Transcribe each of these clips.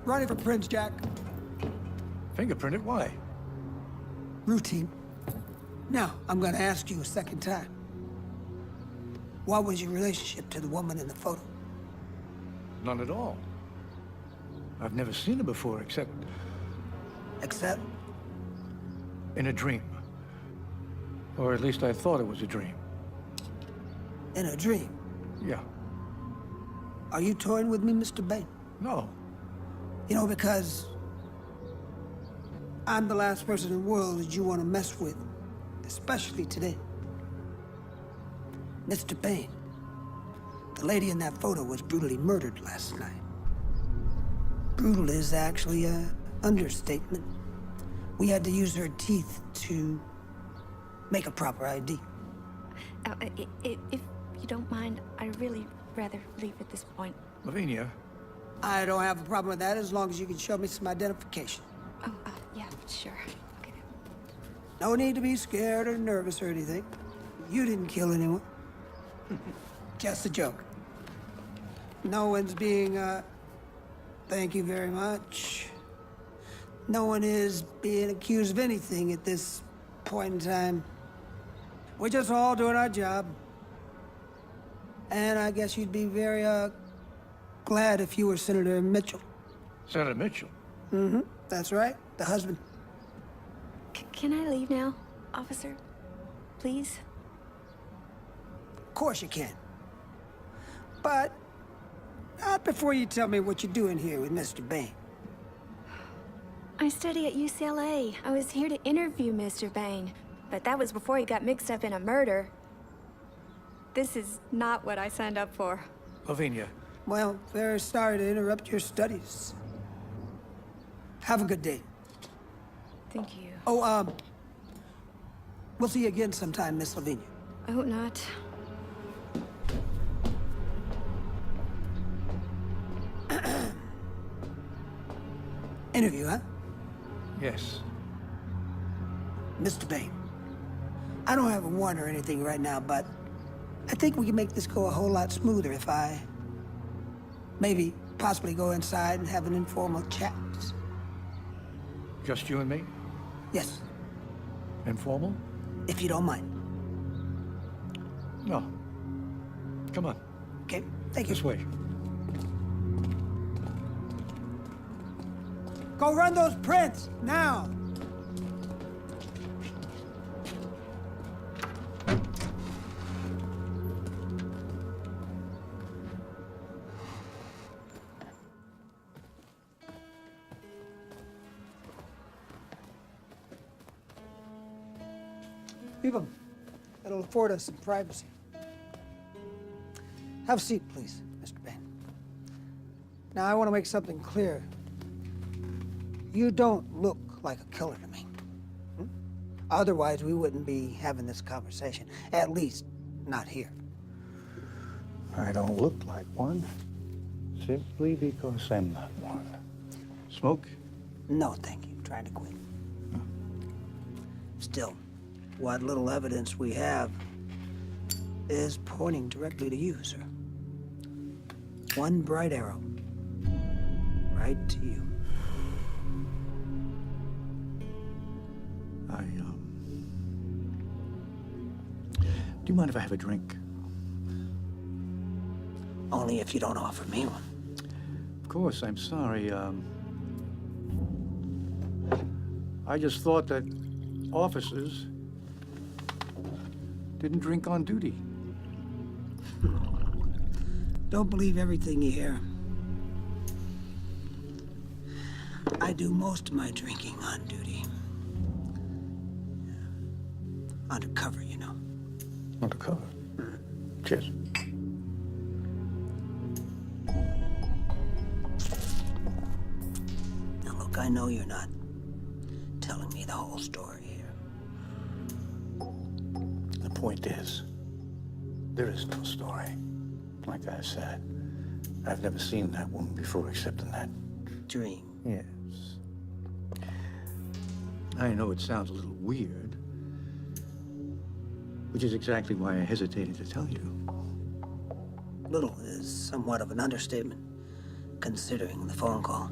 Running for Prince Jack. Fingerprinted? Why? Routine. Now, I'm gonna ask you a second time. What was your relationship to the woman in the photo? None at all. I've never seen her before, except Except? in a dream. Or at least I thought it was a dream. In a dream. Yeah. Are you toying with me, Mr. Bain? No. You know, because I'm the last person in the world that you want to mess with, especially today. Mr. Bain, the lady in that photo was brutally murdered last night. Brutal is actually an understatement. We had to use her teeth to make a proper ID. If you don't mind, I'd really rather leave at this point. Lavinia. I don't have a problem with that as long as you can show me some identification. Oh, yeah, sure. Okay. No need to be scared or nervous or anything. You didn't kill anyone. Just a joke. No one's being, thank you very much. No one is being accused of anything at this point in time. We're just all doing our job. And I guess you'd be very, glad if you were Senator Mitchell. Senator Mitchell? Mm-hmm. That's right. The husband. Can I leave now, officer? Please? Of course you can. But not before you tell me what you're doing here with Mr. Bain. I study at UCLA. I was here to interview Mr. Bain, but that was before he got mixed up in a murder. This is not what I signed up for. Lavinia. Well, very sorry to interrupt your studies. Have a good day. Thank you. Oh, we'll see you again sometime, Miss Lavinia. I hope not. Interview, huh? Yes. Mr. Bain, I don't have a warrant or anything right now, but I think we can make this go a whole lot smoother if I maybe possibly go inside and have an informal chat. Just you and me? Yes, Informal? if you don't mind. No. Come on. Okay, thank you. This way. Go run those prints, now! Leave 'em. That'll afford us some privacy. Have a seat, please, Mr. Bain. Now, I want to make something clear. You don't look like a killer to me. Otherwise, we wouldn't be having this conversation. At least, not here. I don't look like one, simply because I'm not one. Smoke? No, thank you. Trying to quit. Still, what little evidence we have is pointing directly to you, sir. One bright arrow. Right to you. Do you mind if I have a drink? Only if you don't offer me one. Of course, I'm sorry. I just thought that officers didn't drink on duty. Don't believe everything you hear. I do most of my drinking on duty. Undercover, you know. Undercover. Cheers. Now look, I know you're not telling me the whole story here. The point is, there is no story. Like I said, I've never seen that woman before except in that Dream. Yes. I know it sounds a little weird, which is exactly why I hesitated to tell you. Little is somewhat of an understatement, considering the phone call.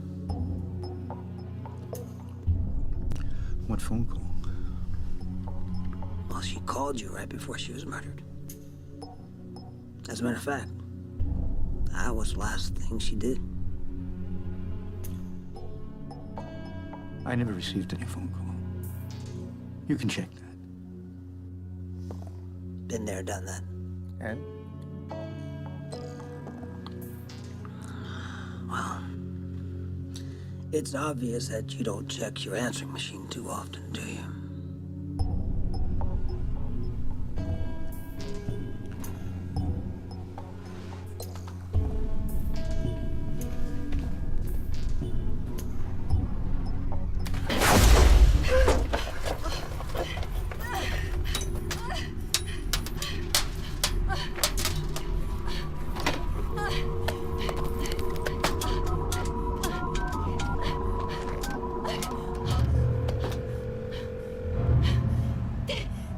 What phone call? Well, she called you right before she was murdered. As a matter of fact, that was the last thing she did. I never received any phone call. You can check that. Been there, done that. And? Well, it's obvious that you don't check your answering machine too often, do you?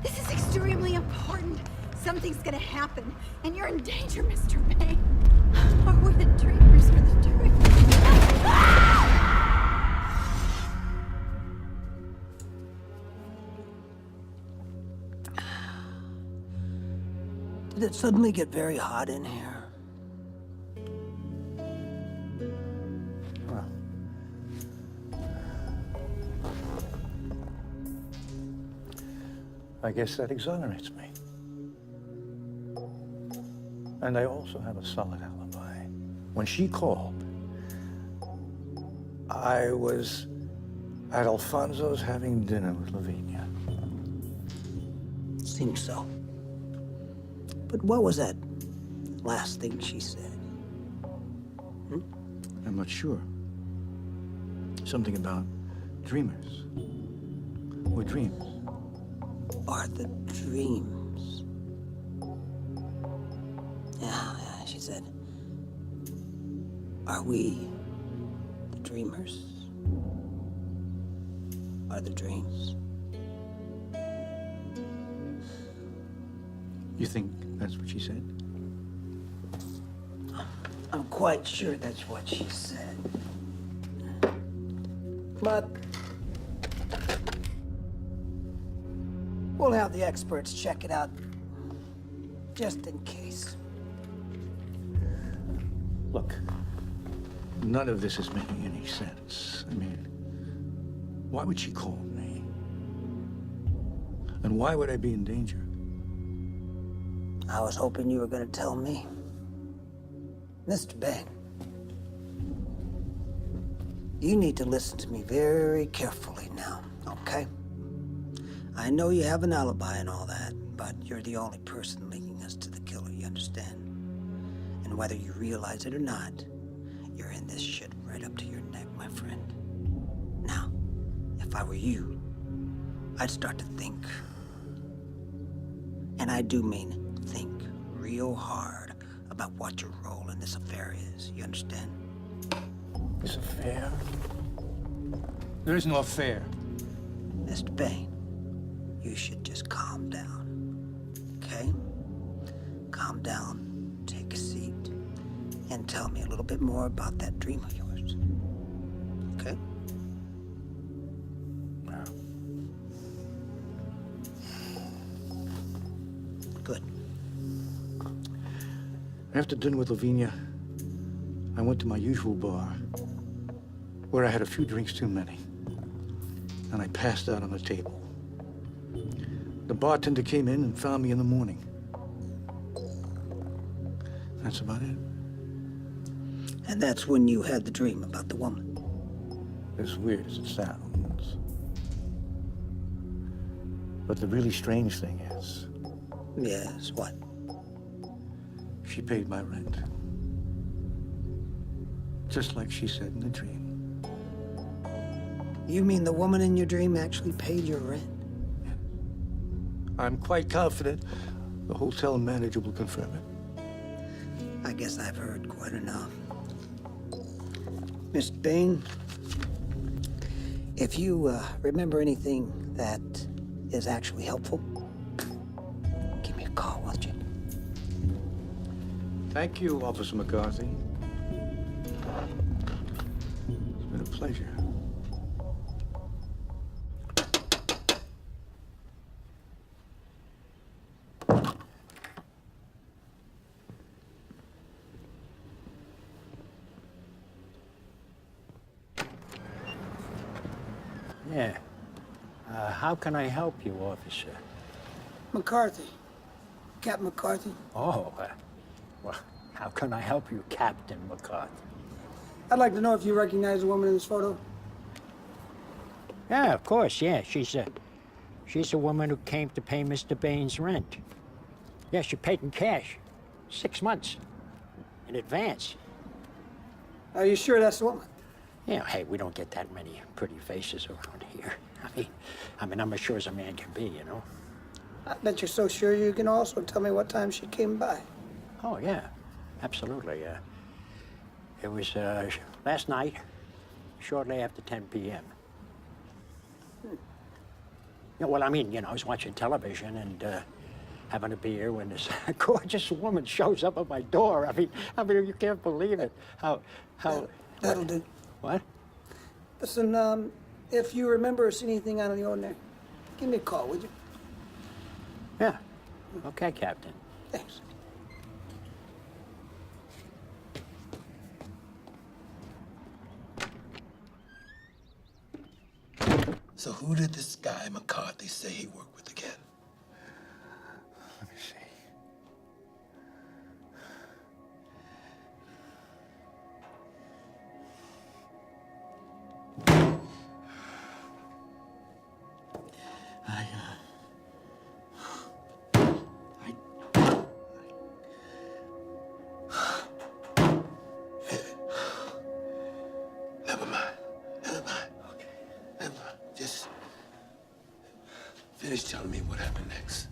This is extremely important. Something's gonna happen, and you're in danger, Mr. Bane. Or we're the dreamers for the dream. Did it suddenly get very hot in here? Well, I guess that exonerates me. And I also have a solid alibi. When she called, I was at Alfonso's having dinner with Lavinia. Seems so. But what was that last thing she said? I'm not sure. Something about dreamers. Or dreams. Are the dreams? Yeah, she said. Are we the dreamers? Are the dreams? You think that's what she said? I'm quite sure that's what she said. But we'll have the experts check it out just in case. Look, none of this is making any sense. I mean, why would she call me? And why would I be in danger? I was hoping you were going to tell me. Mr. Bane, you need to listen to me very carefully now, okay? I know you have an alibi and all that, but you're the only person linking us to the killer, you understand? And whether you realize it or not, you're in this shit right up to your neck, my friend. Now, if I were you, I'd start to think. And I do mean think real hard about what your role in this affair is, you understand? This affair? There is no affair. Mr. Bane, you should just calm down, okay? Calm down, take a seat, and tell me a little bit more about that dream of yours, okay? No. Good. After dinner with Lavinia, I went to my usual bar, where I had a few drinks too many, and I passed out on the table. The bartender came in and found me in the morning. That's about it. And that's when you had the dream about the woman. As weird as it sounds. But the really strange thing is, Yes, what? she paid my rent. Just like she said in the dream. You mean the woman in your dream actually paid your rent? I'm quite confident the hotel manager will confirm it. I guess I've heard quite enough. Mr. Bane, if you remember anything that is actually helpful, give me a call, won't you? Thank you, Officer McCarthy. It's been a pleasure. Yeah. How can I help you, officer? McCarthy. Captain McCarthy. Oh, well, how can I help you, Captain McCarthy? I'd like to know if you recognize the woman in this photo. Yeah, of course, yeah. She's a woman who came to pay Mr. Bain's rent. Yeah, she paid in cash. 6 months. In advance. Are you sure that's the woman? Yeah, hey, we don't get that many pretty faces around here. I mean, I'm as sure as a man can be, you know? I bet you're so sure you can also tell me what time she came by. Oh, yeah, absolutely. It was last night, shortly after 10 p.m. Yeah, well, I mean, I was watching television and having a beer when this gorgeous woman shows up at my door. I mean, you can't believe it. That'll do. What? Listen, if you remember or see anything out of the ordinary, give me a call, would you? Yeah. Okay, Captain. Thanks. So who did this guy McCarthy say he worked with again? Let me see. Never mind. Never mind. Okay. Never mind. Just finish telling me what happened next.